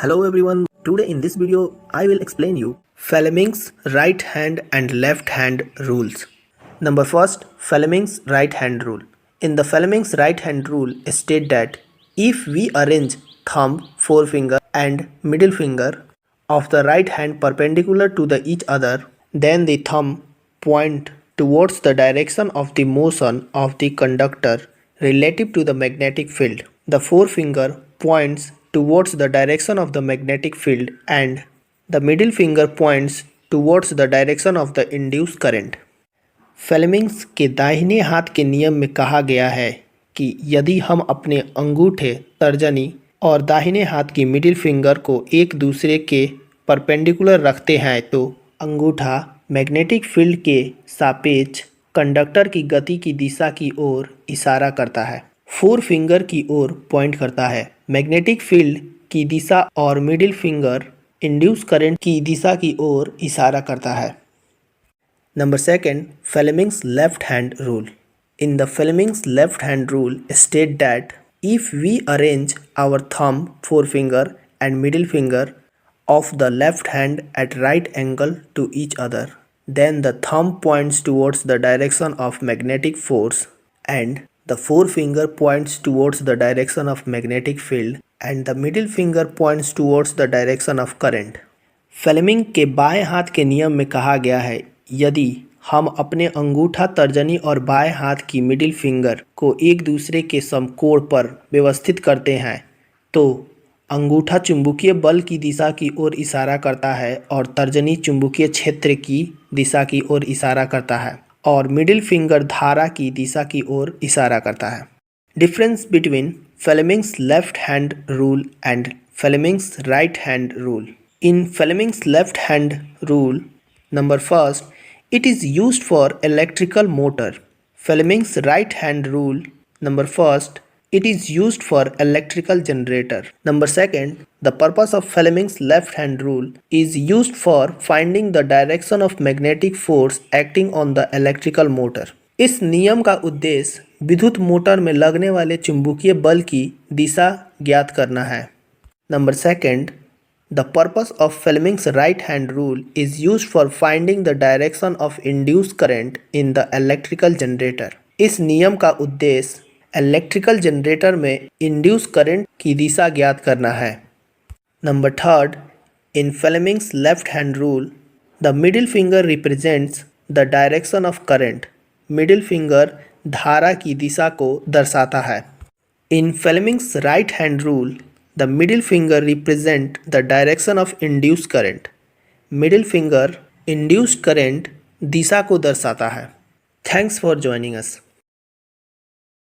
Hello everyone, today in this video I will explain you Fleming's right hand and left hand rules. Number first, Fleming's right hand rule. In the Fleming's right hand rule state that if we arrange thumb, forefinger and middle finger of the right hand perpendicular to each other, then the thumb point towards the direction of the motion of the conductor relative to the magnetic field. The forefinger points towards the direction of the magnetic field and the middle finger points towards the direction of the induced current. Fleming's के दाहिने हाथ के नियम में कहा गया है कि यदि हम अपने अंगूठे, तर्जनी और दाहिने हाथ की मिडिल फिंगर को एक दूसरे के परपेंडिकुलर रखते हैं तो अंगूठा मैग्नेटिक फील्ड के सापेक्ष कंडक्टर की गति की दिशा की ओर इशारा करता है, फोर फिंगर की ओर पॉइंट करता है, मैग्नेटिक फील्ड की दिशा और मिडिल फिंगर इंड्यूस करंट की दिशा की ओर इशारा करता है। Number second, Fleming's left hand rule. In the Fleming's left hand rule state that if we arrange our thumb, forefinger and middle finger of the left hand at right angle to each other, then the thumb points towards the direction of magnetic force and the forefinger points towards the direction of magnetic field and the middle finger points towards the direction of current. Fleming के बाएं हाथ के नियम में कहा गया है यदि हम अपने अंगूठा, तर्जनी और बाएं हाथ की मिडिल फिंगर को एक दूसरे के समकोण पर व्यवस्थित करते हैं तो अंगूठा चुंबकीय बल की दिशा की ओर इशारा करता है और तर्जनी चुंबकीय क्षेत्र की दिशा की ओर इशारा करता है और मिडिल फिंगर धारा की दिशा की ओर इशारा करता है। Difference between Fleming's left hand rule and Fleming's right hand rule. In Fleming's left hand rule, number first, it is used for electrical motor. Fleming's right hand rule, number first, it is used for electrical generator. Number second, the purpose of Fleming's left hand rule is used for finding the direction of magnetic force acting on the electrical motor. इस नियम का उद्देश्य विद्युत motor में लगने वाले चुंबकीय बल की दिशा ज्ञात करना है। Number second, the purpose of Fleming's right hand rule is used for finding the direction of induced current in the electrical generator. इस नियम का उद्देश्य इलेक्ट्रिकल जनरेटर में इंड्यूस करंट की दिशा ज्ञात करना है। Number third, in Fleming's left hand rule the middle finger represents the direction of current. Middle finger धारा की दिशा को दर्शाता है। इन Fleming's right hand rule the middle finger represent the direction of induced current. Middle finger induced current दिशा को दर्शाता है। Thanks for joining us.